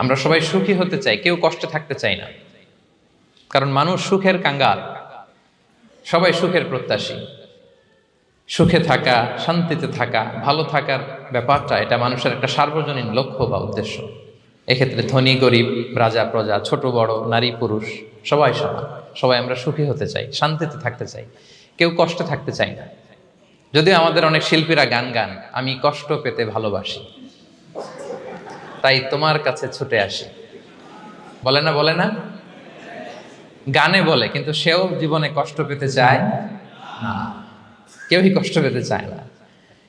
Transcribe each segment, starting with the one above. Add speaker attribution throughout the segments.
Speaker 1: আমরা সবাই সুখী হতে চাই, কেউ কষ্টে থাকতে চাই না, কারণ মানুষ সুখের কাঙ্গাল। সবাই সুখের প্রত্যাশী। সুখে থাকা, শান্তিতে থাকা, ভালো থাকার ব্যাপারটা এটা মানুষের একটা সার্বজনীন লক্ষ্য বা উদ্দেশ্য। এক্ষেত্রে ধনী গরিব, রাজা প্রজা, ছোট বড়, নারী পুরুষ সবাই সমান। সবাই আমরা সুখী হতে চাই, শান্তিতে থাকতে চাই, কেউ কষ্টে থাকতে চাই না। যদিও আমাদের অনেক শিল্পীরা গান গান, আমি কষ্ট পেতে ভালোবাসি, তাই তোমার কাছে ছুটে আসি, বলে না? বলে না? গানে বলে, কিন্তু সেও জীবনে কষ্ট পেতে চায় না। কেউই কষ্ট পেতে চায় না।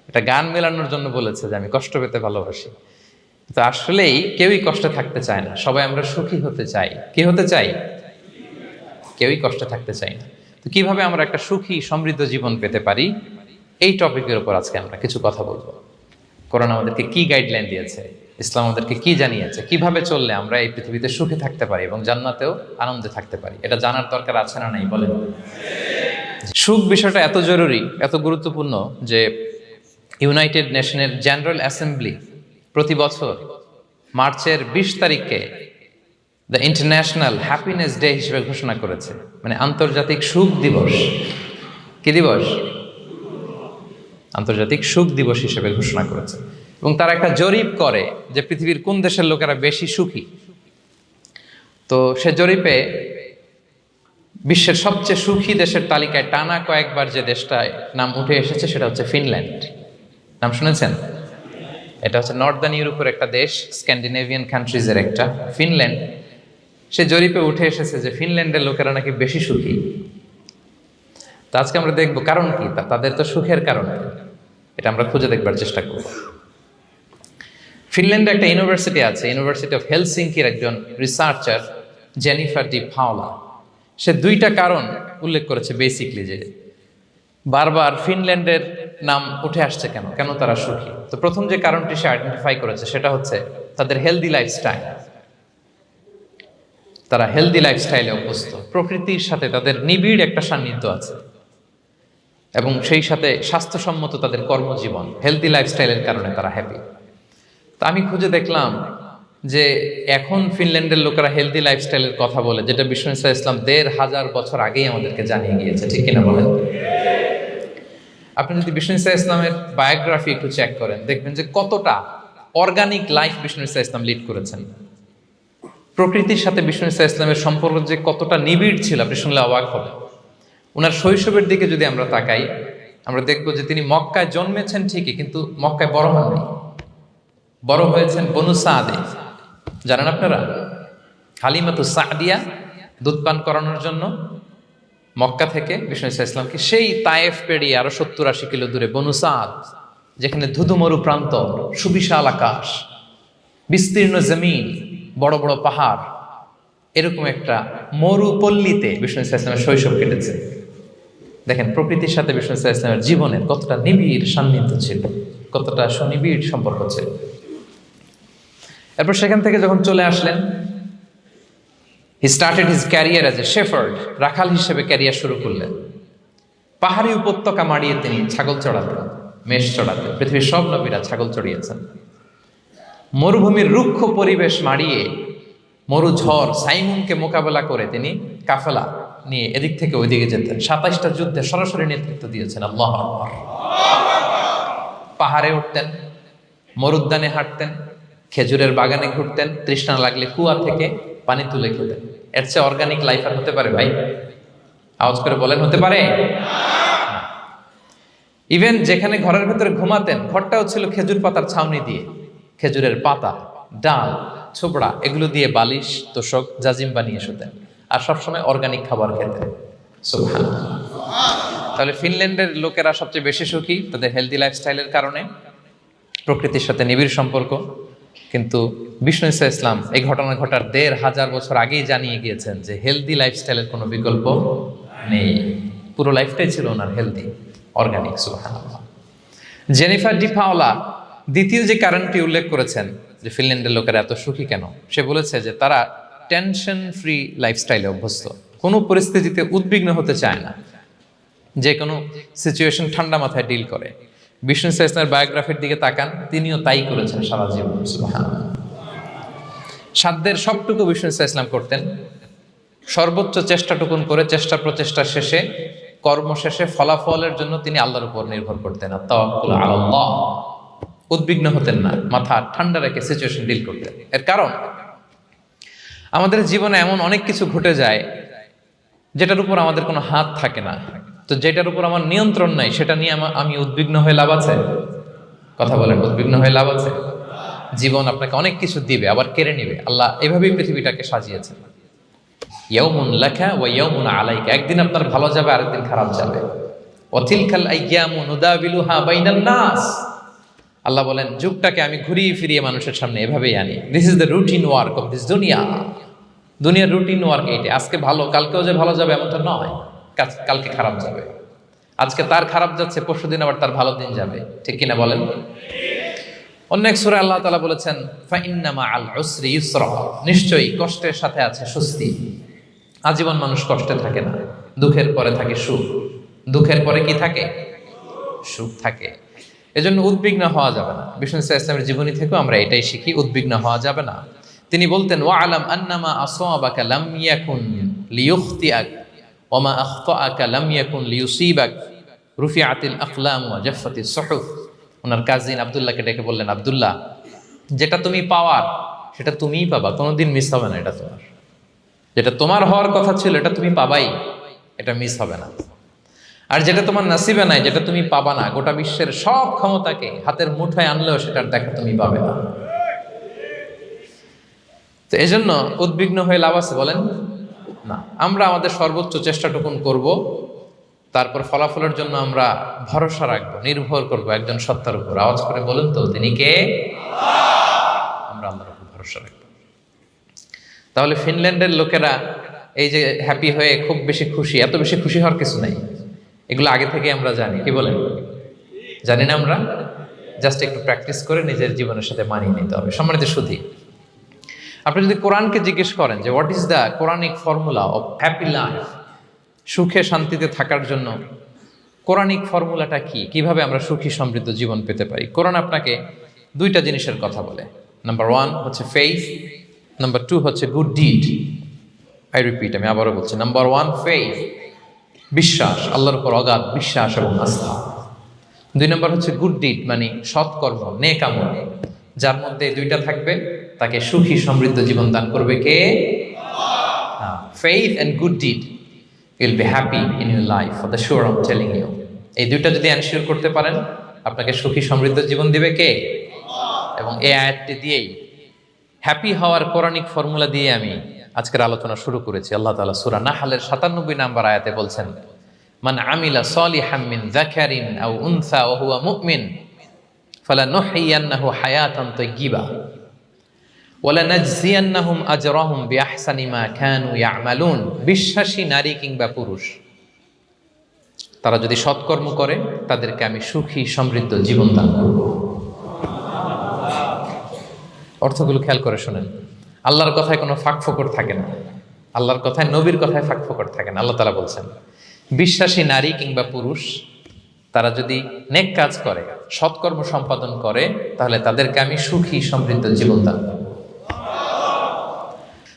Speaker 1: এটা গান মেলানোর জন্য বলেছে যে আমি কষ্ট পেতে ভালোবাসি, তো আসলেই কেউই কষ্টে থাকতে চায় না। সবাই আমরা সুখী হতে চাই। কি হতে চাই? কেউই কষ্টে থাকতে চাই না। তো কিভাবে আমরা একটা সুখী সমৃদ্ধ জীবন পেতে পারি, এই টপিকের উপর আজকে আমরা কিছু কথা বলবো। কোরআন আমাদেরকে কি গাইডলাইন দিয়েছে, ইসলাম আমাদেরকে কি জানিয়েছে, কিভাবে চললে আমরা এই পৃথিবীতে সুখে থাকতে পারি এবং জান্নাতেও আনন্দে থাকতে পারি, এটা জানার দরকার আছে না নাই বলেন? সুখ বিষয়টা এত জরুরি, এত গুরুত্বপূর্ণ যে ইউনাইটেড নেশনের জেনারেল অ্যাসেম্বলি প্রতি বছর মার্চের 20 তারিখকে দ্য ইন্টারন্যাশনাল হ্যাপিনেস ডে হিসেবে ঘোষণা করেছে, মানে আন্তর্জাতিক সুখ দিবস। কি দিবস? আন্তর্জাতিক সুখ দিবস হিসেবে ঘোষণা করেছে। এবং তারা একটা জরিপ করে যে পৃথিবীর কোন দেশের লোকেরা বেশি সুখী। তো সে জরিপে বিশ্বের সবচেয়ে সুখী দেশের তালিকায় টানা কয়েকবার যে দেশটায় নাম উঠে এসেছে সেটা হচ্ছে ফিনল্যান্ড। নাম শুনেছেন? এটা হচ্ছে নর্দার্ন ইউরোপের একটা দেশ, স্ক্যান্ডিনেভিয়ান কান্ট্রিজের একটা, ফিনল্যান্ড। সে জরিপে উঠে এসেছে যে ফিনল্যান্ডের লোকেরা নাকি বেশি সুখী। তো আজকে আমরা দেখবো কারণ কি, তাদের তো সুখের কারণ কি, এটা আমরা খুঁজে দেখবার চেষ্টা করব। ফিনল্যান্ডে একটা ইউনিভার্সিটি আছে, ইউনিভার্সিটি অফ হেলসিঙ্কির একজন রিসার্চার জেনিফার ডি পাওলা, সে 2টা কারণ উল্লেখ করেছে বেসিকলি, যে বারবার ফিনল্যান্ডের নাম উঠে আসছে কেন, কেন তারা সুখী। তো প্রথম যে কারণটি সে আইডেন্টিফাই করেছে সেটা হচ্ছে তাদের হেলদি লাইফস্টাইল। তারা হেলদি লাইফস্টাইলে অভ্যস্ত, প্রকৃতির সাথে তাদের নিবিড় একটা সান্নিধ্য আছে, এবং সেই সাথে স্বাস্থ্যসম্মত তাদের কর্মজীবন। হেলদি লাইফস্টাইলের কারণে তারা হ্যাপি। তো আমি খুঁজে দেখলাম যে এখন ফিনল্যান্ডের লোকেরা হেলদি লাইফস্টাইলের কথা বলে, যেটা বিষ্ণু ইসলাম 1500 বছর আগেই আমাদেরকে জানিয়ে গিয়েছে, ঠিক কিনা বলেন? আপনি যদি বিষ্ণু ইসলামের বায়োগ্রাফি একটু চেক করেন, দেখবেন যে কতটা অর্গানিক লাইফ বিষ্ণু ইসলাম লিড করেছেন। প্রকৃতির সাথে বিষ্ণু ইসলামের সম্পর্ক যে কতটা নিবিড় ছিল, আপনি শুনলে অবাক হবেন। ওনার শৈশবের দিকে যদি আমরা তাকাই, আমরা দেখবো যে তিনি মক্কায় জন্মেছেন ঠিকই, কিন্তু মক্কায় বড় হননি। বড় হয়েছেন বনু সাদে। জানেন আপনারা? হালিমাতু সাদিয়া দুধ পান করানোর জন্য মক্কা থেকে বিষ্ণু ইসলামকে সেই তায়েফ পেরিয়ে আরো 70-80 কিলো দূরে বনু সাদ, যেখানে ধুধুমরু প্রান্ত, সুবিশাল আকাশ, বিস্তীর্ণ জমিন, বড় বড় পাহাড়, এরকম একটা মরুপল্লীতে বিষ্ণু ইসলামের শৈশব কেটেছে। দেখেন প্রকৃতির সাথে বিষ্ণু ইসলামের জীবনের কতটা নিবিড় সান্নিধ্য ছিল, কতটা সুনিবিড় সম্পর্ক ছিল। এরপর সেখান থেকে যখন চলে আসলেন, he started his career as a shepherd, রাখাল হিসেবে ক্যারিয়ার শুরু করলেন। পাহাড়ি উপত্যকা মাড়িয়ে তিনি ছাগল চড়াতেন, মেষ চড়াতেন। পৃথিবীর সব নবীরা ছাগল চড়িয়েছেন। মরুভূমির রুক্ষ পরিবেশ মাড়িয়ে মরু ঝড় সাইমুনকে মোকাবেলা করে তিনি কাফেলা নিয়ে এদিক থেকে ওইদিকে যেতেন। 27টা যুদ্ধে সরাসরি নেতৃত্ব দিয়েছেন। আল্লাহু আকবার। পাহাড়ে উঠতেন, মরুদ্যানে হাঁটতেন, খেজুরের বাগানে ঘুরতেন, তৃষ্ণা লাগলে কুয়া থেকে পানি তুলে খেতেন। এর চেয়ে অর্গানিক লাইফ আর হতে পারে ভাই? আওয়াজ করে বলেন, হতে পারে? ইভেন যেখানে ঘরের ভেতরে ঘুমাতেন, ঘরটাও ছিল খেজুর পাতার ছাউনি দিয়ে। খেজুরের পাতা, ডাল, ছোবড়া এগুলো দিয়ে বালিশ, তোশক, জাজিম বানিয়ে শুতেন। আর সবসময় অর্গানিক খাবার খেতেন। সুবহানাল্লাহ। তাহলে ফিনল্যান্ডের লোকেরা সবচেয়ে বেশি সুখী তাদের হেলদি লাইফস্টাইলের কারণে, প্রকৃতির সাথে নিবিড় সম্পর্ক। কিন্তু বিষ্ণু ইসলাম এই ঘটনা ঘটার 1500 বছর আগেই জানিয়ে গিয়েছেন যে হেলদি লাইফস্টাইলের কোনো বিকল্প নেই। পুরো লাইফটাই ছিল ওনার হেলদি, অর্গানিক। সুবহানাল্লাহ। জেনিফার ডি পাওলা দ্বিতীয় যে কারণটি উল্লেখ করেছেন যে ফিনল্যান্ডের লোকেরা এত সুখী কেন, সে বলেছে যে তারা টেনশন ফ্রি লাইফস্টাইলে অভ্যস্ত, কোনো পরিস্থিতিতে উদ্বিগ্ন হতে চায় না, যে কোনো সিচুয়েশন ঠান্ডা মাথায় ডিল করে। বিষ্ণু ইসলামের বায়োগ্রাফির দিকে তাকান, তিনিও তাই করেছেন সারা জীবন। সুবহানাল্লাহ। সাধ্যের সবটুকু বিষ্ণু ইসলাম করতেন, সর্বোচ্চ চেষ্টাটুকুন করে চেষ্টা প্রচেষ্টা শেষে কর্ম শেষে ফলাফলের জন্য তিনি আল্লাহর উপর নির্ভর করতেন। আর তাওয়াক্কুল আলাল্লাহ, উদ্বিগ্ন হতেন না, মাথা ঠান্ডা রেখে সিচুয়েশন ডিল করতেন। এর কারণ আমাদের জীবনে এমন অনেক কিছু ঘটে যায় যেটার উপর আমাদের কোনো হাত থাকে না। তো যেটার উপর আমার নিয়ন্ত্রণ নাই সেটা নিয়ে আমি উদ্বিগ্ন হয়ে লাভ আছে? কথা বলেন, উদ্বিগ্ন হয়ে লাভ আছে? জীবন আপনাকে অনেক কিছু দিবে, আবার কেড়ে নিবে। আল্লাহ এভাবেই পৃথিবীটাকে সাজিয়েছেন। ইয়াউমুন লাকা ওয়া ইয়াউমুন আলাইকা, একদিন আপনার ভালো যাবে, আরেকদিন খারাপ যাবে। ওয়া তিলকাল আইয়ামু নুদাবিলুহা বাইনান নাস, আল্লাহ বলেন যুগটাকে আমি ঘুরিয়ে ফিরিয়ে মানুষের সামনে এভাবেই আনি। This is the routine work of this দুনিয়া। দুনিয়ার রুটিন ওয়ার্ক এইটা। আজকে ভালো, কালকেও যে ভালো যাবে এমনটা নয়, কালকে খারাপ যাবে। আজকে তার খারাপ যাচ্ছে, পরশুদিন আবার তার ভালো দিন যাবে, ঠিক কিনা বলেন? অন্য এক সূরায় আল্লাহ তাআলা বলেছেন ফাইন্না মাআল উসরি ইউসরা, নিশ্চয়ই কষ্টের সাথে আছে স্বস্তি। আজীবন মানুষ কষ্টে থাকে না, দুঃখের পরে থাকে সুখ। দুঃখের পরে কি থাকে? সুখ থাকে। এজন্য উদ্বিগ্ন হওয়া যাবে না। বিষ্ণু ইসলামের জীবনী থেকেও আমরা এটাই শিখি, উদ্বিগ্ন হওয়া যাবে না। তিনি বলতেন ওয়া আলাম আন্নামা আসাবাকা লাম ইয়াকুন লিয়ুখতিআক ওয়া মা আখতাআকা লাম ইয়াকুন লিয়ুসিবাক রুফিআতিল আকলাম ওয়া জাফফাতিস সুহুফ। ওনার কাজিন আব্দুল্লাহকে ডেকে বললেন, আব্দুল্লাহ, যেটা তুমি পাওয়ার সেটা তুমিই পাবা, কোনোদিন মিস হবে না। এটা তোমার, যেটা তোমার হওয়ার কথা ছিল এটা তুমি পাবাই, এটা মিস হবে না। আর যেটা তোমার নসিবে নাই, যেটা তুমি পাবা না, গোটা বিশ্বের সব ক্ষমতাকে হাতের মুঠোয় আনলেও সেটার দেখা তুমি পাবে না। তো এই জন্য উদ্বিগ্ন হয়ে লাভ আছে বলেন না। আমরা আমাদের সর্বোচ্চ চেষ্টাটুকুন করব, তারপর ফলাফলের জন্য আমরা ভরসা রাখবো, নির্ভর করব একজন সত্তার উপর। আওয়াজ করে বলুন তো, তিনি কে? আমরা আল্লাহর উপর ভরসা রাখবো। তাহলে ফিনল্যান্ডের লোকেরা এই যে হ্যাপি হয়ে খুব বেশি খুশি, এত বেশি খুশি হওয়ার কিছু নাই। এগুলো আগে থেকে আমরা জানি, কি বলেন? জানি না আমরা? জাস্ট একটু প্র্যাকটিস করে নিজের জীবনের সাথে মানিয়ে নিতে হবে। সম্মানিত সুধী, আপনি যদি কোরআনকে জিজ্ঞেস করেন যে what is the Quranic formula of happy life, সুখে শান্তিতে থাকার জন্য কোরআনিক ফর্মুলাটা কি, কিভাবে আমরা সুখী সমৃদ্ধ জীবন পেতে পারি, কোরআন আপনাকে দুইটা জিনিসের কথা বলে। নাম্বার 1 হচ্ছে ফেইথ, নাম্বার 2 হচ্ছে গুড ডিড। আই রিপিট, আমি আবারও বলছি, নাম্বার 1 ফেইথ, বিশ্বাস, আল্লাহর উপর অগাধ বিশ্বাস এবং আস্থা। 2 নম্বর হচ্ছে গুড ডিড, মানে সৎকর্ম, নেক আমল। যার মধ্যে দুইটা থাকবে তাকে সুখী সমৃদ্ধ জীবন দান করবে কে? Faith and good deed, you will be happy in your life for the sure, I am telling you. এই দুইটা যদি এনশিওর করতে পারেন, আপনাকে সুখী সমৃদ্ধ জীবন দিবে কে? এবং এই আয়াতটি দিয়েই, হ্যাপি হওয়ার কোরআনিক ফর্মুলা দিয়ে আমি আজকের আলোচনা শুরু করেছি। আল্লাহ তাআলা সূরা নাহলের 97 নম্বর আয়াতে বলছেন, মান আমিলা সলিহাম মিন যাকারিন আও উনসা ওয়া হুয়া মুমিন ফালানুহইয়ান্নাহু হায়াতান তাইয়্যিবা ওয়া লানাজজিয়ান্নাহুম আজরাহুম বিআহসানি মা কানু ইয়ামালুন। বিশ্বাসী নারী কিংবা পুরুষ তারা যদি সৎকর্ম করে, তাদেরকে আমি সুখী সমৃদ্ধ জীবন দান করব। অর্থগুলো খেয়াল করে শুনেন। আল্লাহর কথায় কোনো ফাঁকফোকর থাকে না, আল্লাহর কথায়, নবীর কথায় ফাঁকফোকর থাকে না। আল্লাহ তাআলা বলছেন বিশ্বাসী নারী কিংবা পুরুষ তারা যদি নেক কাজ করে, সৎকর্ম সম্পাদন করে, তাহলে তাদেরকে আমি সুখী সমৃদ্ধ জীবন দান করব।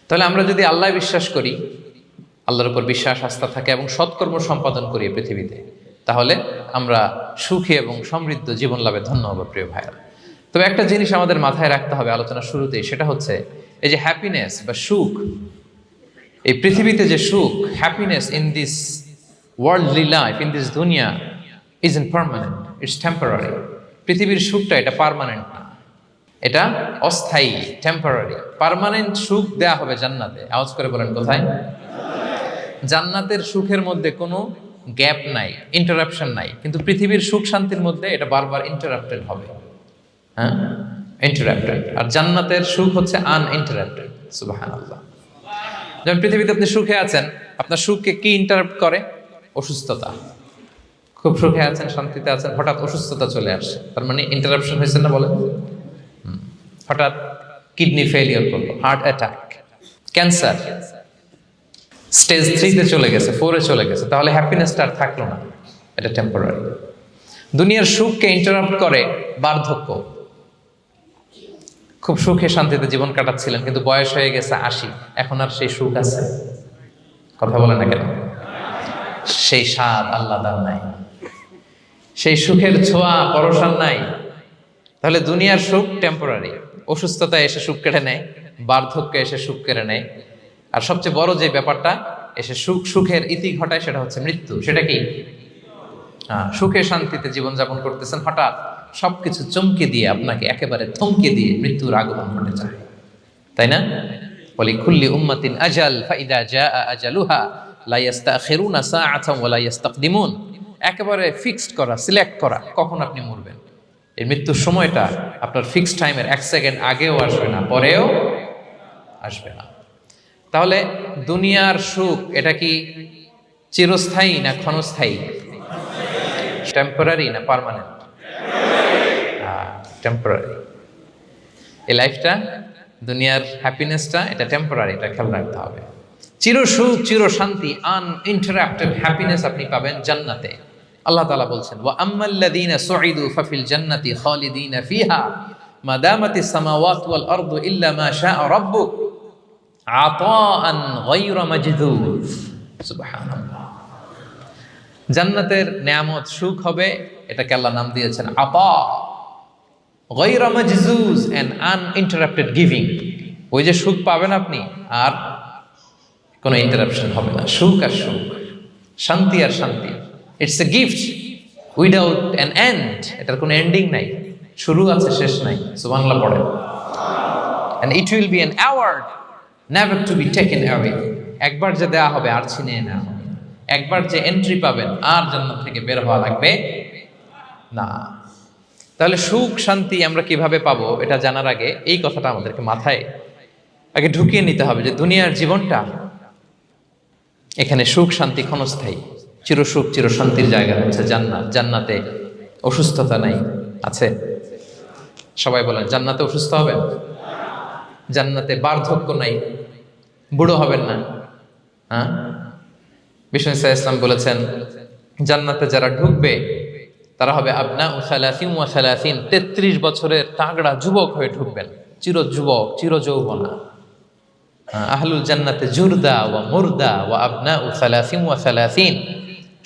Speaker 1: তাহলে আমরা যদি আল্লাহ বিশ্বাস করি, আল্লাহর উপর বিশ্বাস আস্থা থাকে এবং সৎকর্ম সম্পাদন করি পৃথিবীতে, তাহলে আমরা সুখী এবং সমৃদ্ধ জীবন লাভে ধন্য হব প্রিয় ভাইরা। তবে একটা জিনিস আমাদের মাথায় রাখতে হবে আলোচনার শুরুতেই, সেটা হচ্ছে এই যে হ্যাপিনেস বা সুখ, এই পৃথিবীতে যে সুখ, happiness in this worldly life, in this দুনিয়া ইজন্ট পার্মানেন্ট, ইটস টেম্পোরারি। পৃথিবীর সুখটা এটা পার্মানেন্ট না, এটা অস্থায়ী, টেম্পোরারি। পার্মানেন্ট সুখ দেয়া হবে জান্নাতে। আওয়াজ করে বলেন কোথায়? জান্নাতের সুখের মধ্যে কোনো গ্যাপ নাই, ইন্টারাপশন নাই। কিন্তু পৃথিবীর সুখ শান্তির মধ্যে এটা বারবার ইন্টারাপ্টেড হবে। হ্যাঁ, ইন্টারাপ্টেড। আর জান্নাতের সুখ হচ্ছে আনইন্টারাপ্টেড। সুবহানাল্লাহ। যেমন পৃথিবীতে আপনি সুখে আছেন, আপনার সুখকে কি ইন্টারাপ্ট করে? অসুস্থতা। খুব সুখে আছেন, শান্তিতে আছেন, হঠাৎ অসুস্থতা চলে আসছে, তার মানে ইন্টারাপশন হয়েছে না বলেন? হঠাৎ কিডনি ফেলিওর করলো, হার্ট অ্যাটাক, ক্যান্সার স্টেজ 3-তে চলে গেছে, 4-এ চলে গেছে, তাহলে হ্যাপিনেসটা আর থাকলো না, এটা টেম্পোরারি। দুনিয়ার সুখকে ইন্টারাপ্ট করে বার্ধক্য, খুব সুখে শান্তিতে জীবন কাটাচ্ছিলেন, কিন্তু বয়স হয়ে গেছে 80, এখন আর সেই সুখ আছে? কথা বলে না কেন? সেই স্বাদ আল্লাহর নাই, সেই সুখের ছোঁয়া পরশান নাই। তাহলে দুনিয়ার সুখ টেম্পোরারি, অসুস্থতা এসে সুখ কেড়ে নেয়, বার্ধক্য এসে সুখ কেড়ে নেয়, আর সবচেয়ে বড় যে ব্যাপারটা এসে সুখের ইতি ঘটায় সেটা হচ্ছে মৃত্যু। সেটা কি? সুখে শান্তিতে জীবনযাপন করতেছেন, হঠাৎ সবকিছু চমকে দিয়ে আপনাকে একেবারে থমকে দিয়ে মৃত্যুর আগমন ঘটে যায়, তাই না? বলি কুল্লি উম্মাতিন আজাল ফাইদা জাআ আজালুহা লা ইস্তাখিরুনা সাআতান ওয়া লা ইস্তাকদিমুন। একেবারে ফিক্সড করা, সিলেক্ট করা কখন আপনি মরবেন। এই মৃত্যুর সময়টা আপনার ফিক্সড টাইমের 1 সেকেন্ড আগেও আসবে না, পরেও আসবে না। তাহলে দুনিয়ার সুখ এটা কি চিরস্থায়ী না ক্ষণস্থায়ী? টেম্পোরারি না পার্মানেন্ট? টেম্পোরারি। এই লাইফটা, দুনিয়ার হ্যাপিনেসটা, এটা টেম্পোরারি, এটা খেয়াল রাখতে হবে। চির সুখ, চির শান্তি, আনইন্টারাপ্টেড হ্যাপিনেস আপনি পাবেন জান্নাতে। আল্লাহ তাআলা বলছেন, ওয়া আম্মাল্লাযীনা সুঈদু ফাফিল জান্নাতি খালিদিনা ফিহা মা দামাতিস সামাওয়াতু ওয়াল আরদু ইল্লা মা শাআ রাব্বুক আতাআন গায়রা মাজদুদ। সুবহানাল্লাহ। জান্নাতের নেয়ামত সুখ হবে, এটাকে আল্লাহ নাম দিয়েছেন আতা, গায়রা মাজজুজ, এন্ড আনইন্টারাপ্টেড গিভিং। ওই যে সুখ পাবেন আপনি, আর কোনো ইন্টারাপশন হবে না। সুখ আর সুখ, শান্তি আর শান্তি, it's a gift without an end. এটার কোনো এন্ডিং নাই, শুরু আছে শেষ নাই। সুবহানাল্লাহ পড়েন। And it will be an award never to be taken away. একবার যে দেয়া হবে আর ছিনিয়ে নেওয়া হবে, একবার যে এন্ট্রি পাবেন আর জান্নাত থেকে বের হওয়া লাগবে না। তাহলে সুখ শান্তি আমরা কিভাবে পাবো এটা জানার আগে এই কথাটা আমাদেরকে মাথায় আগে ঢুকিয়ে নিতে হবে যে দুনিয়ার জীবনটা, এখানে সুখ শান্তি ক্ষণস্থায়ী। চির সুখ চির শান্তির জায়গা হচ্ছে জান্নাত। জান্নাতে অসুস্থতা নাই, আছে? সবাই বলেন জান্নাতে অসুস্থ হবেন? জান্নাতে বার্ধক্য নাই, বুড়ো হবেন না। হ্যাঁ, বিষ্ণু ইসলাম বলেছেন জান্নাতে যারা ঢুকবে তারা হবে আবনাউ সালাসিন ওয়া সালাসিন, 33 বছরের তাগড়া যুবক হয়ে ঢুকবেন, চির যুবক চির যৌবনা। আহলুল জান্নাতে জুরদা ওয়া মুরদা ওয়া আবনাউ সালাসিন ওয়া সালাসিন,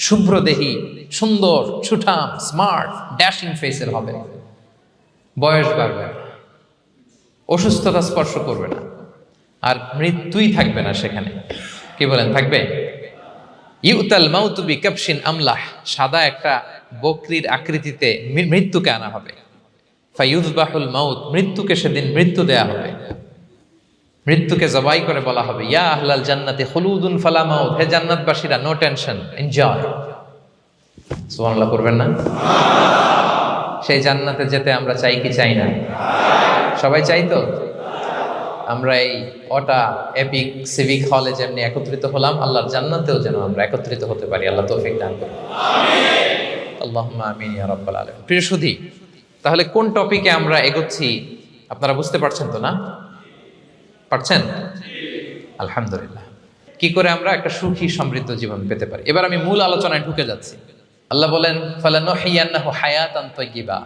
Speaker 1: শুভ্রদেহী, সুন্দর, সুঠাম, স্মার্ট, ড্যাশিং ফেসের হবে, বয়স বাড়বে না, অসুস্থতা স্পর্শ করবে না, আর মৃত্যুই থাকবে না সেখানে। কি বলেন, থাকবে? ইউতাল মাউতু বিকাবশিন আমলাহ, সাদা একটা বকরির আকৃতিতে মৃত্যুকে আনা হবে। ফায়ুযবাহুল মাউত, মৃত্যুকে সেদিন মৃত্যু দেয়া হবে। মৃত্যুকে জবাই করে বলা হবে, ইয়া আহলাল জান্নাতি খুলুদুন ফালা মাউত, হে জান্নাতবাসীরা নো টেনশন, এনজয়। সুবহানাল্লাহ করবেন না? সেই জান্নাতে যেতে আমরা চাই কি চাই না? সবাই চাই তো? আমরা এই ওটা এপিক সিভিক হলে যেমনি একত্রিত হলাম, আল্লাহর জান্নাতেও যেন আমরা একত্রিত হতে পারি। আল্লাহ তৌফিক দান করুন। আল্লাহুম্মা আমিন ইয়া রাব্বাল আলামিন। প্রিয় সুধী, তাহলে কোন টপিকে আমরা এগোচ্ছি আপনারা বুঝতে পারছেন তো না? পারছেন? আলহামদুলিল্লাহ। কি করে আমরা একটা সুখী সমৃদ্ধ জীবন পেতে পারি, এবার আমি মূল আলোচনায় ঢুকে যাচ্ছি। আল্লাহ বলেন ফালানুহিয়ান্নাহু হায়াতান তাইয়্যিবা,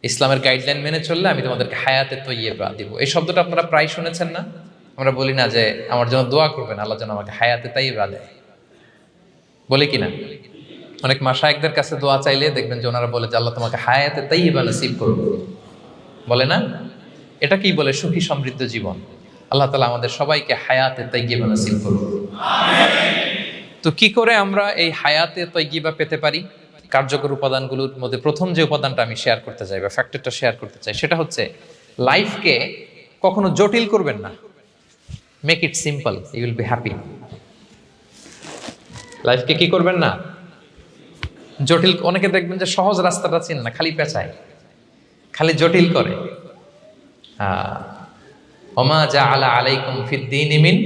Speaker 1: ইসলামের গাইডলাইন মেনে চললে আমি তোমাদেরকে হায়াতে তৈয়্যিবা দিব। এই শব্দটা আপনারা প্রায় শুনেছেন না? আমরা বলি না যে আমার জন্য দোয়া করবেন, আল্লাহ যেন আমাকে হায়াতে তৈয়্যিবা দেয়, বলি কিনা? অনেক মাশায়েখদের কাছে দোয়া চাইলে দেখবেন যে ওনারা বলে যে আল্লাহ তোমাকে হায়াতে তৈয়্যিবা নসিব করুন, বলে না? এটা কি বলে? সুখী সমৃদ্ধ জীবন। আল্লাহ তাআলা আমাদের সবাইকে হায়াতে তৈয়্যিবা নসিব করুন। তো কি করে আমরা এই হায়াতে তৈয়্যিবা পেতে পারি? কার্যকর উপাদানগুলোর মধ্যে প্রথম যে উপাদানটা আমি শেয়ার করতে চাই বা ফ্যাক্টরটা শেয়ার করতে চাই সেটা হচ্ছে লাইফকে কখনো জটিল করবেন না। Make it simple, you will be happy. লাইফকে কি করবেন না? জটিল। অনেকে দেখবেন যে সহজ রাস্তাটা চিনে না, খালি পেঁচায়, খালি জটিল করে। ওমা জাআলা আলাইকুম ফিদ-দীনি মিন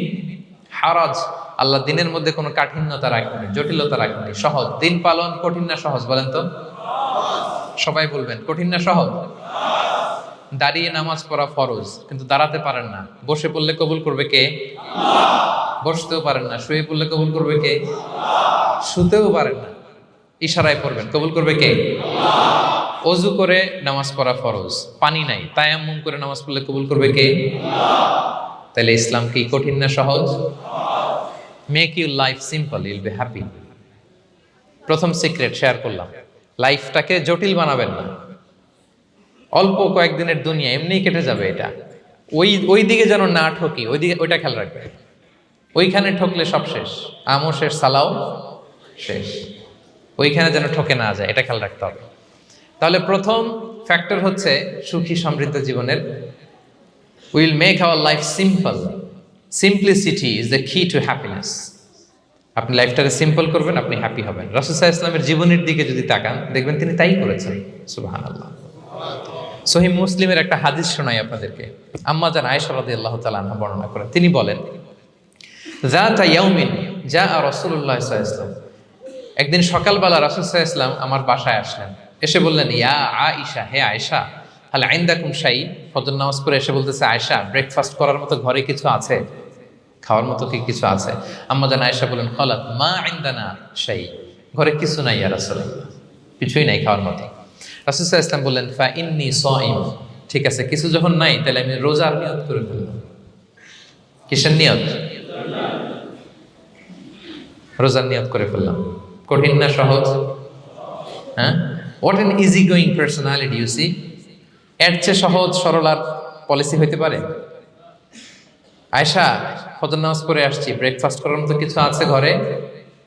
Speaker 1: হারাজ, আল্লাহ দিনের মধ্যে কোনো কাঠিন্যতা রাখেনি, জটিলতা রাখেনি, সহজ। দিন পালন কঠিন না সহজ? বলেন তো, সবাই বলবেন কঠিন না সহজ? দাঁড়িয়ে নামাজ পড়া ফরজ, কিন্তু দাঁড়াতে পারেন না। বসে পড়লে কবুল করবে কে? বসতেও পারেন না। শুয়ে পড়লে কবুল করবে কে? শুতেও পারেন না, ইশারায় পড়বেন, কবুল করবে কে? অজু করে নামাজ পড়া ফরজ, পানি নাই, তায়াম্মুম করে নামাজ পড়লে কবুল করবে কে? তাহলে ইসলাম কি কঠিন না সহজ? Make your life simple, you'll be happy. প্রথম সিক্রেট শেয়ার করলাম, লাইফটাকে জটিল বানাবেন না। অল্প কয়েকদিনের দুনিয়া, এমনিই কেটে যাবে। এটা ওই দিকে যেন না ঠকি, ওইটা খেয়াল রাখবে। ওইখানে ঠকলে সব শেষ, আমও শেষ, সালাও শেষ। ওইখানে যেন ঠকে না যায়, এটা খেয়াল রাখতে হবে। তাহলে প্রথম ফ্যাক্টর হচ্ছে সুখী সমৃদ্ধ জীবনের, will make our life simple. Simplicity is the কি টু হ্যাপিনেস। আপনি লাইফটাকে সিম্পল করবেন, আপনি হ্যাপি হবেন। রাসূল সাল্লাল্লাহু আলাইহি ওয়াসাল্লামের জীবনের দিকে যদি তাকান, দেখবেন তিনি তাই করেছেন। সুবহানাল্লাহ। সহিহ মুসলিমের একটা হাদিস শোনাই আপনাদেরকে। আম্মা জান আয়েশা রাদিয়াল্লাহু তাআলা আনহা বর্ণনা করেন। তিনি বলেন, যাতা ইয়াউমিন জাআ রাসূলুল্লাহ সাল্লাল্লাহু আলাইহি ওয়াসাল্লাম, একদিন সকালবেলা রাসূল সাল্লাল্লাহু আলাইহি ওয়াসাল্লাম আমার বাসায় আসলেন। এসে বললেন, ইয়া আয়েশা, হে আয়েশা, হাল ইনদাকুম শাই। ফজর নামাজ পড়ে এসে বলতেছে, আয়েশা, ব্রেকফাস্ট করার মতো ঘরে কিছু আছে? খাওয়ার মতো কি কিছু আছে? আম্মা জান আয়েশা বলেন, ক্বালাত মা ইনদানা শাই, ঘরে কিছু নাই ইয়া রাসূলুল্লাহ, কিছুই নাই খাওয়ার মতো। রাসূল সাল্লাল্লাহু আলাইহি ওয়াসাল্লাম বললেন, ফা ইন্নী সাইম, ঠিক আছে, কিছু যখন নাই তাহলে আমি রোজার নিয়ত করে ফেললাম। কিসের নিয়ত? রোজার নিয়ত করে ফেললাম। কঠিন না সহজ? হ্যাঁ, what an easy going personality you see. এর চেয়ে সহজ সরল আর পলিসি হইতে পারে? আয়েশা, ফজর নামাজ পড়ে আসছি, ব্রেকফাস্ট করার মতো কিছু আছে ঘরে?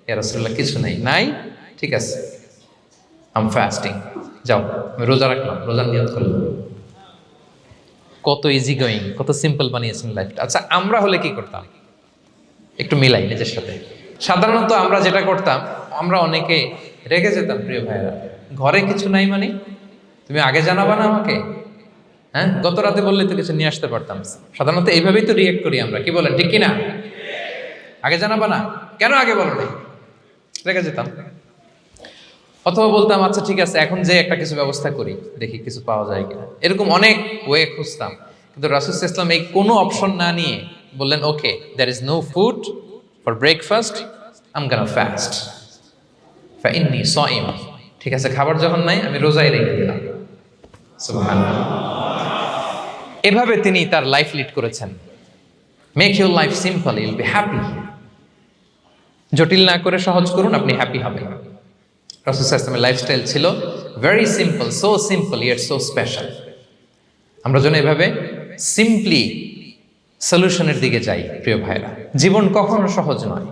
Speaker 1: ইয়া রাসূলুল্লাহ, কিছু নাই। নাই, ঠিক আছে, আই এম ফাস্টিং, যাও আমি রোজা রাখলাম, রোজার নিয়ত করলাম। কত ইজি গোয়িং, কত সিম্পল বানিয়েছেন লাইফটা। আচ্ছা, আমরা হলে কি করতাম? একটু মিলাই নিজের সাথে। সাধারণত আমরা যেটা করতাম, আমরা অনেকে রেগে যেতাম। প্রিয় ভাইয়েরা, ঘরে কিছু নাই মানে তুমি আগে জানাবা না আমাকে? হ্যাঁ, গত রাতে বললে তো কিছু নিয়ে আসতে পারতাম। সাধারণত এইভাবেই তো রিয়েক্ট করি আমরা, কি বলেন, ঠিক কিনা? আগে জানাবা না, কেন আগে বলো নাই? রেগে যেতাম। অথবা বলতাম, আচ্ছা ঠিক আছে, এখন যে একটা কিছু ব্যবস্থা করি, দেখি কিছু পাওয়া যায় কিনা। এরকম অনেক ওয়ে খুঁজতাম। কিন্তু রাসূল সাল্লাল্লাহু আলাইহি ওয়াসাল্লাম এই কোনো অপশন না নিয়ে বললেন, okay, there is no food for breakfast, I am gonna fast, ফা ইন্নী সাইম, ঠিক আছে, খাবার যখন নাই আমি রোজাই রেখে দিলাম। সুবহানাল্লাহ। এভাবে তিনি তার লাইফ লিড করেছেন। Make your life simple, you'll be happy. জটিল না করে সহজ করুন, আপনি হ্যাপি হবেন। রাসূল সাল্লাল্লাহু আলাইহি ওয়াসাল্লামের লাইফস্টাইল ছিল very simple, so simple yet so special. আমরা যেন এভাবে সিম্পলি সলিউশনের দিকে যাই। প্রিয় ভাইরা, জীবন কখনো সহজ নয়,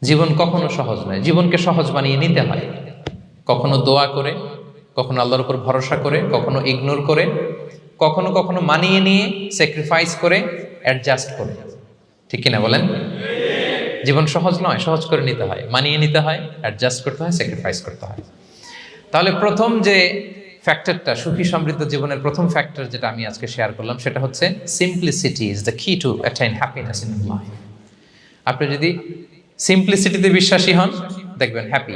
Speaker 1: জীবন কখনো সহজ নয়। জীবনকে সহজ বানিয়ে নিতে হয়, কখনো দোয়া করে, কখনো আল্লাহর উপর ভরসা করে, কখনো ইগনোর করে, কখনো কখনো মানিয়ে নিয়ে, স্যাক্রিফাইস করে, অ্যাডজাস্ট করে। ঠিক কিনা বলেন? জীবন সহজ নয়, সহজ করে নিতে হয়, মানিয়ে নিতে হয়, অ্যাডজাস্ট করতে হয়, স্যাক্রিফাইস করতে হয়। তাহলে প্রথম যে ফ্যাক্টরটা, সুখী সমৃদ্ধ জীবনের প্রথম ফ্যাক্টর যেটা আমি আজকে শেয়ার করলাম, সেটা হচ্ছে সিম্পলিসিটি ইজ দ্য কি টু অ্যাটাইন হ্যাপিনেস ইন লাইফ। আপনি যদি সিম্পলিসিটিতে বিশ্বাসী হন, দেখবেন হ্যাপি।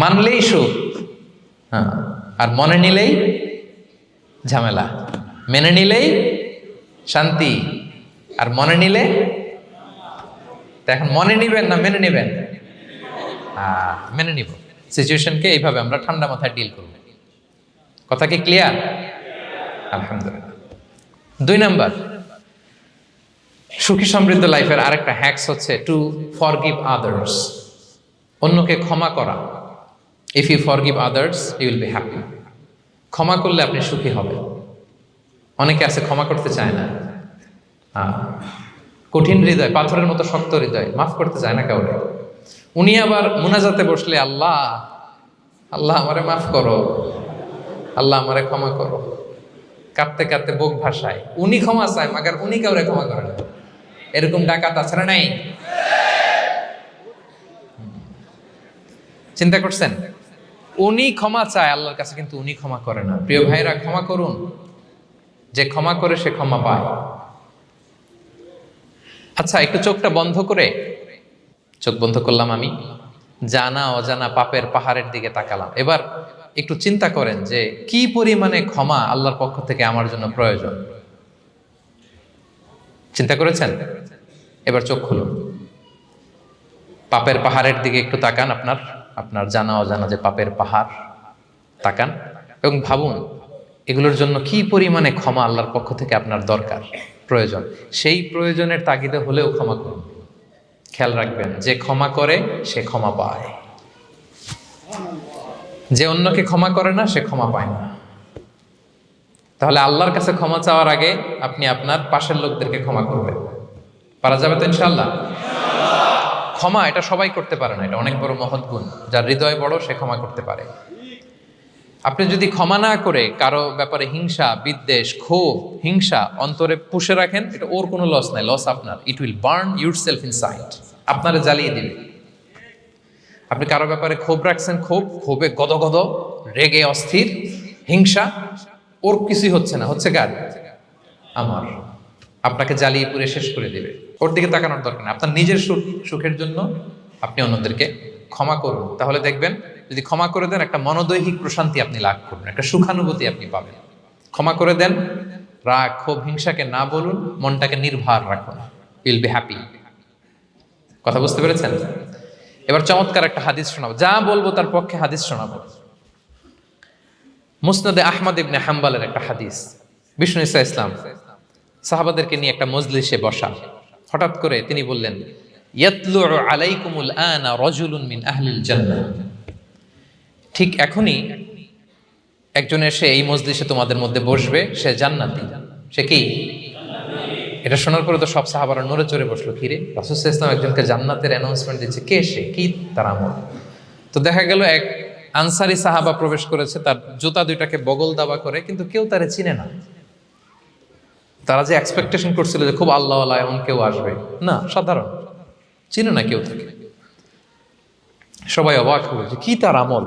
Speaker 1: মানলেই সুখ, হ্যাঁ, আর মনে নিলেই ঝামেলা। মেনে নিলেই শান্তি, আর মনে নিলে, এখন মনে নিবেন না মেনে নিবেন? মেনে নিব। সিচুয়েশনকে এইভাবে আমরা ঠান্ডা মাথায় ডিল করব। কথা কি ক্লিয়ার? আলহামদুলিল্লাহ। 2 নাম্বার, সুখী সমৃদ্ধ লাইফের আরেকটা হ্যাকস হচ্ছে টু ফরগিভ আদার্স। অন্যকে ক্ষমা করা। If you forgive others, you will be happy. ক্ষমা করলে আপনি সুখী হবেন। অনেকে আছে ক্ষমা করতে চায় না, কঠিন হৃদয়, পাথরের মতো শক্ত হৃদয়, মাফ করতে চায় না কাউকে। উনি আবার মুনাজাতে বসলে, আল্লাহ আল্লাহ আমারে মাফ করো, আল্লাহ আমারে ক্ষমা করো, কাঁদতে কাঁদতে বুক ভাসায়। উনি ক্ষমা চায়, মাগার উনি কাউরে ক্ষমা করে না। এরকম ডাকাত আছে না নাই? চিন্তা করছেন? উনি ক্ষমা চায় আল্লাহর কাছে, কিন্তু উনি ক্ষমা করে না। প্রিয় ভাইরা, ক্ষমা করুন। যে ক্ষমা করে সে ক্ষমা পায়। আচ্ছা, একটু চোখটা বন্ধ করে, চোখ বন্ধ করলাম আমি, জানা অজানা পাপের পাহাড়ের দিকে তাকালাম। এবার একটু চিন্তা করেন যে কি পরিমাণে ক্ষমা আল্লাহর পক্ষ থেকে আমার জন্য প্রয়োজন। চিন্তা করেছেন? এবার চোখ খুলুন, পাপের পাহাড়ের দিকে একটু তাকান। আপনার জানা অজানা যে পাপের পাহাড়, তাকান এবং ভাবুন এগুলোর জন্য কি পরিমাণে ক্ষমা আল্লাহর পক্ষ থেকে আপনার দরকার, প্রয়োজন। সেই প্রয়োজনের তাগিদে হলেও ক্ষমা করুন। খেয়াল রাখবেন, যে ক্ষমা করে সে ক্ষমা পায়, যে অন্যকে ক্ষমা করে না সে ক্ষমা পায় না। তাহলে আল্লাহর কাছে ক্ষমা চাওয়ার আগে আপনি আপনার পাশের লোকদেরকে ক্ষমা করবেন। পারা যাবে তো ইনশাআল্লাহ? ক্ষমা এটা সবাই করতে পারে না, এটা অনেক বড় মহৎ গুণ। যার হৃদয় বড় সে ক্ষমা করতে পারে। আপনি যদি ক্ষমা না করে কারো ব্যাপারে হিংসা, বিদ্বেষ, ক্ষোভ, হিংসা অন্তরে পুষে রাখেন, এটা ওর কোনো লস নাই, লস আপনার। It will burn yourself inside, আপনারে জ্বালিয়ে দিবে। আপনি কারো ব্যাপারে ক্ষোভ রাখছেন, ক্ষোভে গদগদ, রেগে অস্থির, হিংসা, ওর কিছুই হচ্ছে না, হচ্ছে কার? আমার। আপনাকে জ্বালিয়ে পুড়ে শেষ করে দিবে। ওর দিকে তাকানোর দরকার নেই। আপনার নিজের সুখের জন্য আপনি অন্যদেরকে ক্ষমা করুন। তাহলে দেখবেন, যদি ক্ষমা করে দেন, একটা মনোদৈহিক প্রশান্তি আপনি লাভ করবেন, একটা সুখানুভূতি আপনি পাবেন। ক্ষমা করে দেন, রাগ, ক্ষোভ, হিংসাকে না বলুন, মনটাকে নির্ভার রাখুন, উইল বি হ্যাপি। কথা বুঝতে পেরেছেন? এবার চমৎকার একটা হাদিস শোনাবো, যা বলবো তার পক্ষে হাদিস শোনাবো। মুসনাদে আহমদ ইবনে হাম্বালের একটা হাদিস। বিষ্ণু ঈসা ইসলাম সাহাবাদেরকে নিয়ে একটা মজলিসে বসা। হঠাৎ করে তিনি বললেন, ইয়াতলু আলাইকুমুল আনা রাজুলুন মিন আহলিল জান্নাহ। ঠিক এখনই একজন এসে এই মজলিসে তোমাদের মধ্যে বসবে, সে জান্নাতি। সে কি? এটা শোনার পরে তো সব সাহাবারা নড়ে চড়ে বসলো। কিরে, রাসূল সাল্লাল্লাহু আলাইহি ওয়াসাল্লাম একজনকে জান্নাতের অ্যানাউন্সমেন্ট দিচ্ছে, কে সে, কি তার আমল? তো দেখা গেল এক আনসারি সাহাবা প্রবেশ করেছে, তার জুতা দুইটাকে বগল দাবা করে, কিন্তু কেউ তারে চিনে না। তারা যে এক্সপেকটেশন করছিল যে খুব আল্লাহওয়ালা এমন কেউ আসবে, না, সাধারণ, চিনে না কেউ তাকে। সবাই অবাক হলো যে কি তার আমল,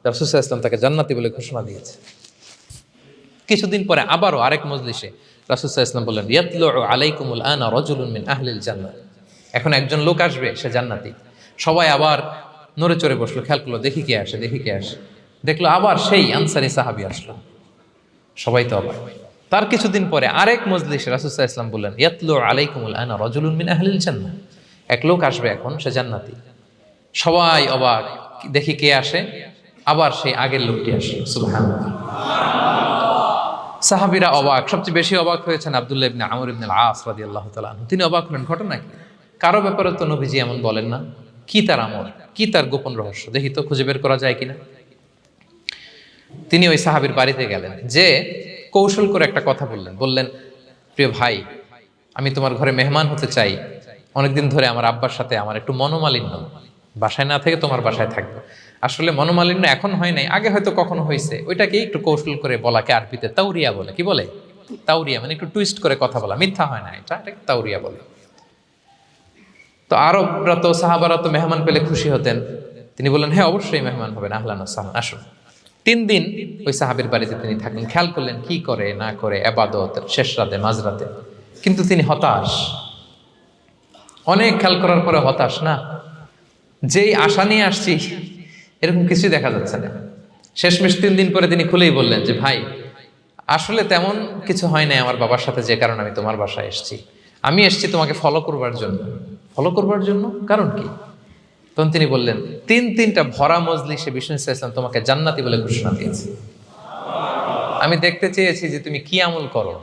Speaker 1: রাসূল সাল্লাল্লাহু আলাইহি ওয়াসাল্লাম তাকে জান্নাতি বলে ঘোষণা দিয়েছে। কিছুদিন পরে আবারও আরেক মজলিসে রাসূল সাল্লাল্লাহু আলাইহি ওয়াসাল্লাম বললেন, ইয়াতলু আলাইকুমুল আনা রাজুলুন মিন আহলিল জান্নাহ। এখন একজন লোক আসবে, সে জান্নাতি। সবাই আবার নড়ে চড়ে বসলো, খেয়াল করলো, দেখি কে আসে, দেখি কে আসে। দেখলো আবার সেই আনসারি সাহাবী আসলো। সবাই তো অবাক। তার কিছুদিন পরে আরেক মজলিসে রাসূল সাল্লাল্লাহু আলাইহি ওয়াসাল্লাম বললেন, ইয়াতলু আলাইকুমুল আনা রাজুলুন মিন আহলিল জান্নাহ। এক লোক আসবে এখন, সে জান্নাতি। সবাই অবাক, দেখি কে আসে, আবার সেই আগের লোকটি আসে। সুবহানাল্লাহ। সাহাবীরা অবাক, সবচেয়ে বেশি অবাক হয়েছেন আব্দুল্লাহ ইবনে আমর ইবনে আল-আস রাদিয়াল্লাহু তাআলা আনহু। তিনি অবাক হলেন, ঘটনা কি? কারো ব্যাপারে তো নবীজি এমন বলেন না, কি তার আমল, কি তার গোপন রহস্য, দেখি তো খুঁজে বের করা যায় কিনা। তিনি ওই সাহাবীর বাড়িতে গেলেন, যে কৌশল করে একটা কথা বললেন, প্রিয় ভাই, আমি তোমার ঘরে মেহমান হতে চাই। অনেকদিন ধরে আমার আব্বার সাথে আমার একটু মনোমালিন্য, বাসায় না থেকে তোমার বাসায় থাকবো। আসলে মনোমালিন্য এখন হয় নাই, আগে হয়তো কখনো হয়েছে। ওইটাকে একটু কৌশল করে বলাকে আরবিতে তাওরিয়া বলে। কি বলে? তাওরিয়া, মানে একটু টুইস্ট করে কথা বলা, মিথ্যা হয় না, এটাকে তাওরিয়া বলে। তো আরবরা তো, সাহাবারা তো মেহমান পেলে খুশি হতেন। তিনি বললেন, হ্যাঁ অবশ্যই মেহমান হবেন, আহলান ওয়া সাহলান, আসুন। 3 দিন ওই সাহাবীর বাড়িতে তিনি থাকলেন। খেয়াল করলেন কি করে না করে, ইবাদত, শেষ রাতে, মাঝরাতে। কিন্তু তিনি হতাশ, অনেক খেয়াল করার পরে হতাশ। না, যেই আশা নিয়ে আসছি এরকম কিছুই দেখা যাচ্ছে না। শেষমেশ 3 দিন পরে তিনি খুলেই বললেন যে, ভাই আসলে তেমন কিছু হয় নাই আমার বাবার সাথে, যে কারণে আমি তোমার বাসায় এসেছি। আমি এসেছি তোমাকে ফলো করবার জন্য। ফলো করবার জন্য? কারণ কি? তখন তিনি বললেন, 3টা ভরা মজলিসে বিষ্ণু ইসলাম তোমাকে জান্নাতি বলে ঘোষণা দিয়েছে। আমি দেখতে চেয়েছি যে তুমি কি আমল করো,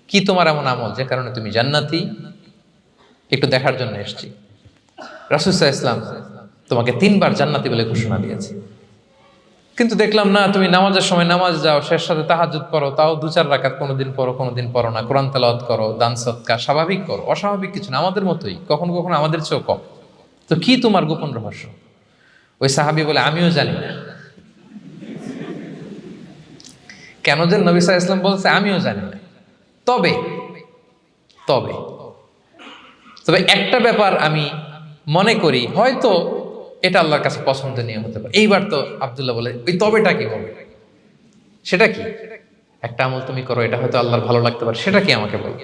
Speaker 1: কি তোমার এমন আমল যে কারণে তুমি জান্নাতি, একটু দেখার জন্য এসেছি। রাসূল সাল্লাল্লাহু আলাইহি ওয়াসাল্লাম তোমাকে 3বার জান্নাতি বলে ঘোষণা দিয়েছে, কিন্তু দেখলাম না, তুমি নামাজের সময় নামাজ যাও, শেষ সাথে তাহাজ্জুদ পড়ো, তাও 2-4 রাকাত, কোনোদিন পড়ো কোনোদিন পড়ো না, কোরআন তেলাওয়াত করো, দান সদকা স্বাভাবিক করো, অস্বাভাবিক কিছু না, আমাদের মতোই, কখনো কখনো আমাদের চেয়েও কম। তো কি তোমার গোপন রহস্য? ওই সাহাবী বলে, আমিও জানি না। কেন যে নবী সাল্লাল্লাহু আলাইহি ওয়াসাল্লাম বলছে আমিও জানি না। তবে তবে তবে একটা ব্যাপার আমি মনে করি, হয়তো এটা আল্লাহর কাছে পছন্দনীয় হতে পারে। এইবার তো আব্দুল্লাহ বলে, ওই তবেটা কি বলবে? সেটা কি? একটা আমল তুমি করো, এটা হয়তো আল্লাহর ভালো লাগতে পারে, সেটা কি আমাকে বলবে?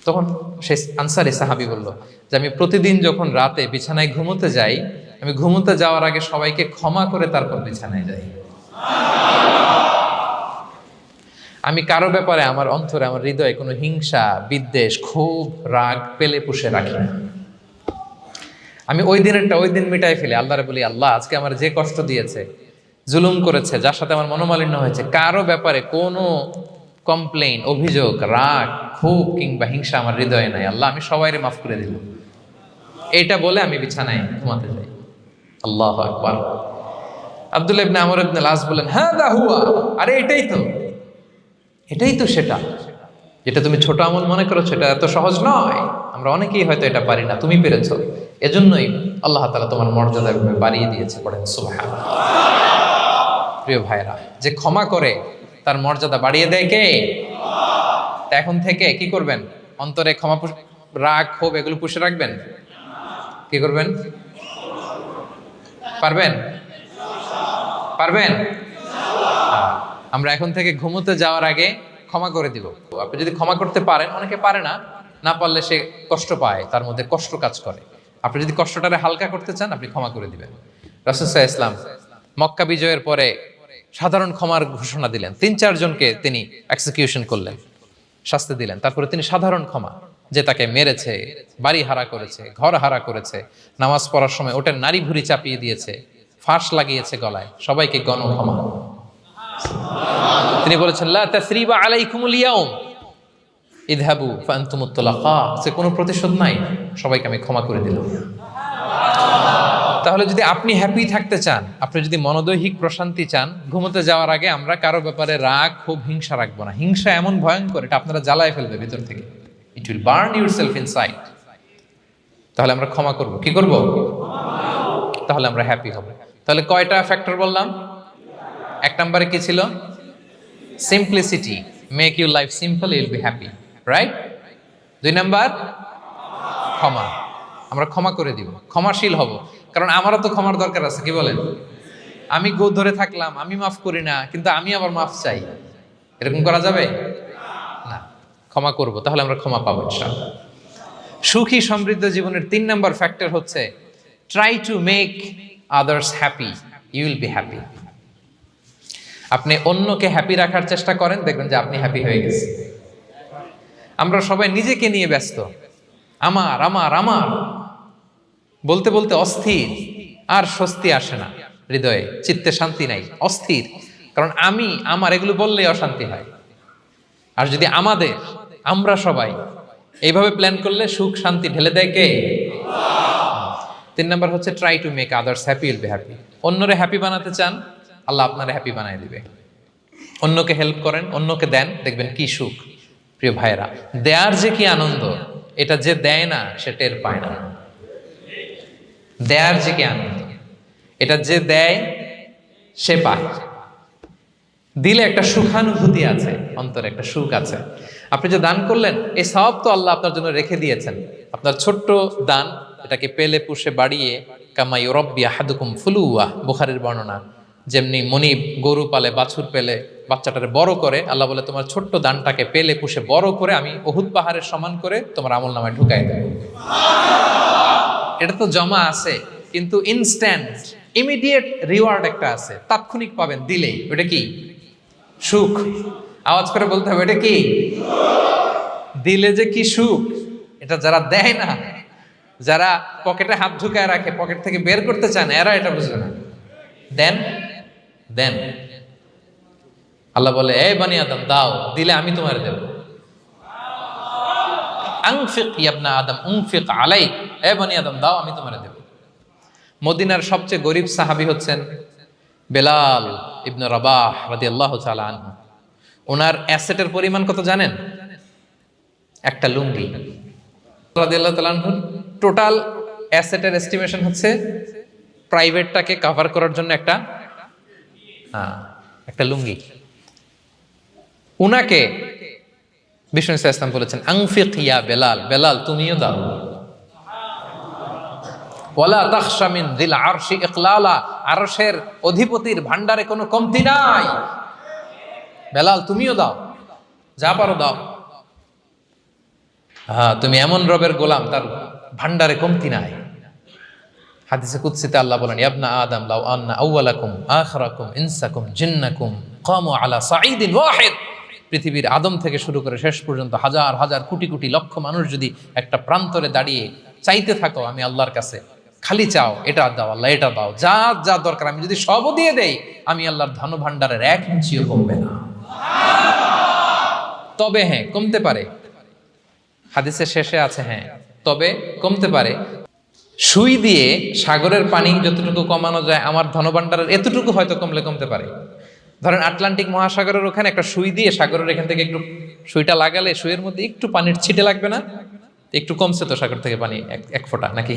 Speaker 1: তখন সেই আনসারী সাহাবী বলল যে, আমি প্রতিদিন যখন রাতে বিছানায় ঘুমোতে যাই, আমি ঘুমোতে যাওয়ার আগে সবাইকে ক্ষমা করে তারপর বিছানায় যাই। আমি কারো ব্যাপারে আমার অন্তরে, আমার হৃদয়ে কোনো হিংসা, বিদ্বেষ, ক্ষোভ, রাগ পেলে পুষে রাখি না। আমি ওই দিনেরটা ওই দিন মিটাই ফেলি। আল্লাহরে বলি, আল্লাহ আজকে আমার যে কষ্ট দিয়েছে জুলুম করেছে, যার সাথে আমার মনোমালিন্য হয়েছে, কারো ব্যাপারে কোনো কমপ্লেইন, অভিযোগ, রাগ, ক্ষোভ কিংবা হিংসা আমার হৃদয়ে নাই, আল্লাহ আমি সবাইরে মাফ করে দিল, এটা বলে আমি বিছানায় ঘুমাতে যাই। আল্লাহু আকবার। আব্দুল্লাহ ইবনে আমর ইবনে আল-আস বলেন, হাদা হুয়া, আরে এটাই তো সেটা যেটা তুমি ছোট আমল মনে করছো, এটা এত সহজ নয়। আমরা অনেকেই হয়তো এটা পারি না, তুমি পেরেছো, এজন্যই আল্লাহ তাআলা তোমার মর্যাদা বাড়িয়ে দিয়েছে। পড়েন সুবহানাল্লাহ। প্রিয় ভাইরা, যে ক্ষমা করে তার মর্যাদা বাড়িয়ে দেয় কে? তা এখন থেকে কি করবেন? অন্তরে ক্ষমা, রাগ, ক্ষোভ এগুলো পুষে রাখবেন। কি করবেন? পারবেন? আমরা এখন থেকে ঘুমোতে যাওয়ার আগে ক্ষমা করে দিব। আপনি যদি ক্ষমা করতে পারেন, অনেকে পারে না পারলে সে কষ্ট পায়, তার মধ্যে কষ্ট কাজ করে। আপনি যদি কষ্টটারে হালকা করতে চান, আপনি ক্ষমা করে দিবেন। রাসূল সাল্লাল্লাহু আলাইহি ওয়াসাল্লাম মক্কা বিজয়ের পরে সাধারণ ক্ষমার ঘোষণা দিলেন। 3-4 জনকে তিনি এক্সিকিউশন করলেন, শাস্তি দিলেন। তারপরে তিনি সাধারণ ক্ষমা, যে তাকে মেরেছে, বাড়ি হারা করেছে, ঘর হারা করেছে, নামাজ পড়ার সময় ওটার নারী ভুঁড়ি চাপিয়ে দিয়েছে, ফাঁস লাগিয়েছে গলায়, সবাইকে গণক্ষমা। তিনি বলেছেন, লা তাসরিবা আলাইকুমুল ইয়াউম ইযহাবু ফাআনতুমুত তুলাকা, সে কোনো প্রতিশোধ নাই, সবাইকে আমি ক্ষমা করে দিলাম। তাহলে যদি আপনি হ্যাপি থাকতে চান, আপনি যদি মনোদৈহিক প্রশান্তি চান, ঘুমোতে যাওয়ার আগে আমরা কারো ব্যাপারে রাগ, ক্ষোভ, হিংসা রাখবো না। হিংসা এমন ভয়ঙ্কর, এটা আপনারা জ্বালায় ফেলবে ভিতর থেকে। It will burn yourself inside. তাহলে আমরা ক্ষমা করব। কি করব? তাহলে আমরা হ্যাপি হব। তাহলে কয়টা ফ্যাক্টর বললাম? 1 নম্বরে কি ছিল? Simplicity, make your life simple, you will be happy, right? 2 number ক্ষমা, আমরা ক্ষমা করে দিব, ক্ষমাশীল হব। কারণ আমারও তো ক্ষমার দরকার আছে, কি বলেন? আমি গো ধরে থাকলাম, আমি মাফ করি না, কিন্তু আমি আবার মাফ চাই, এরকম করা যাবে না। ক্ষমা করব, তাহলে আমরা ক্ষমা পাবো ইনশাআল্লাহ। সুখী সমৃদ্ধ জীবনের 3 নাম্বার ফ্যাক্টর হচ্ছে try to make others happy, you will be happy. আপনি অন্যকে হ্যাপি রাখার চেষ্টা করেন, দেখবেন যে আপনি হ্যাপি হয়ে গেছেন। আমরা সবাই নিজেকে নিয়ে ব্যস্ত, আমার আমার আমার বলতে বলতে অস্থির, আর স্বস্তি আসে না হৃদয়ে, চিত্তে শান্তি নাই, অস্থির। কারণ আমি আমার এগুলো বললেই অশান্তি হয়। আর যদি আমরা সবাই এইভাবে প্ল্যান করলে সুখ শান্তি ঢেলে দেয় কে? 3 নাম্বার হচ্ছে try to make others happy, will be happy. অন্যরে হ্যাপি বানাতে চান, আল্লাহ আপনারে হ্যাপি বানায় দিবে। অন্যকে হেল্প করেন, অন্যকে দেন, দেখবেন কি সুখ। প্রিয় ভাইয়েরা, দেয়ার যে কি আনন্দ, এটা যে দেয় না সে টের পায় না। দেয়ার যে কি আনন্দ, এটা যে দেয় সে পায়। দিলে একটা সুখানুভূতি আছে, অন্তরে একটা সুখ আছে। আপনি যে দান করলেন, এই সওয়াব তো আল্লাহ আপনার জন্য রেখে দিয়েছেন। আপনার ছোট্ট দান, এটাকে পেলে পুষে বাড়িয়ে, কামা ইউরাব্বি আহাদুকুম ফুলুয়া, বুখারীর বর্ণনা, যেমনি মনিব গরু পালে, বাছুর পেলে বাচ্চাটারে বড় করে, আল্লাহ বলে তোমার ছোট্ট দানটাকে পেলে পুষে বড় করে আমি উহুদ পাহাড়ের সমান করে তোমার আমলনামায় ঢুকাই দেব। এটা তো জমা আছে, কিন্তু ইনস্ট্যান্ট ইমিডিয়েট রিওয়ার্ড একটা আছে, তাৎক্ষণিক পাবেন দিলেই। ওটা কি? সুখ। আওয়াজ করে বলতে হবে, এটা কি? দিলে যে কি সুখ, এটা যারা দেয় না, যারা পকেটে হাত ঢুকায় রাখে, পকেট থেকে বের করতে চান, এরা এটা বুঝবে না। দেন দেন, আল্লাহ বলে, এ বানি আদম দাও, দিলে আমি তোমার দেব। আনফিক ইয়া আদম উনফিক আলাইক, এ বানি আদম দাও, আমি তোমার দেব। মদিনার সবচেয়ে গরিব সাহাবী হচ্ছেন বেলাল ইবনে রাবাহ রাদিয়াল্লাহু তাআলা আনহু। ওনার অ্যাসেটের পরিমাণ কত জানেন? একটা লুঙ্গি। রাদিয়াল্লাহু তাআলা আনহু টোটাল অ্যাসেটের এস্টিমেশন হচ্ছে প্রাইভেটটাকে কভার করার জন্য একটা লুঙ্গি। উনাকে বিষ্ণু ইসলাম বলেছেন, আনফিক ইয়া বেলাল, বেলাল তুমিও দাও। ওয়ালা তাখশা মিন যিল আরশি ইকলালা, আরশের অধিপতির ভান্ডারে কোনো কমতি নাই। বেলাল তুমিও দাও, যা পারো দাও। তুমি এমন রবের গোলাম, তার ভান্ডারে কমতি নাই। হাদিসে কুদসিতে আল্লাহ বলেন, ইবনা আদম লাউ আন্না আউওয়ালাকুম আখিরাকুম ইনসাকুম জিন্নাকুম কামু আলা সাঈদিন ওয়াহিদ। পৃথিবীর আদম থেকে শুরু করে শেষ পর্যন্ত হাজার হাজার কোটি কোটি লক্ষ মানুষ যদি একটা প্রান্তরে দাঁড়িয়ে চাইতে থাকো আমি আল্লাহর কাছে, খালি চাও, এটা দাও আল্লাহ, এটা দাও, যা যা দরকার আমি যদি সবও দিয়ে দেই, আমি আল্লাহর ধন ভাণ্ডারের 1 ইঞ্চিও কমবে না। তবে হ্যাঁ, কমতে পারে, হাদিসের শেষে আছে হ্যাঁ, তবে কমতে পারে। সুই দিয়ে সাগরের পানি যতটুকু কমানো যায়, আমার ধনভাণ্ডারের এতটুকু হয়তো কমতে পারে। ধরেন আটলান্টিক মহাসাগরের ওখানে একটা সুই দিয়ে সাগরের এখান থেকে একটু সুইটা লাগালে সুইয়ের মধ্যে একটু পানির ছিটে লাগবে না? একটু কমছে তো সাগর থেকে পানি, এক ফোঁটা নাকি?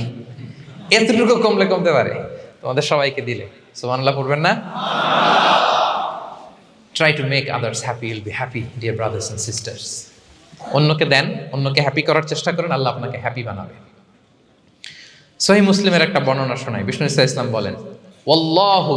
Speaker 1: এতটুকু কমতে পারে তোমাদের সবাইকে দিলে। সুবহানাল্লাহ পড়বেন না? Try to make others happy, will be happy dear brothers and sisters. অন্যকে দেন, অন্যকে হ্যাপি করার চেষ্টা করেন, আল্লাহ আপনাকে হ্যাপি বানাবে। সহিহ মুসলিমের একটা বর্ণনা শোনাই। বিষ্ণু ইসা ইসলাম বলেন, ওয়াল্লাহু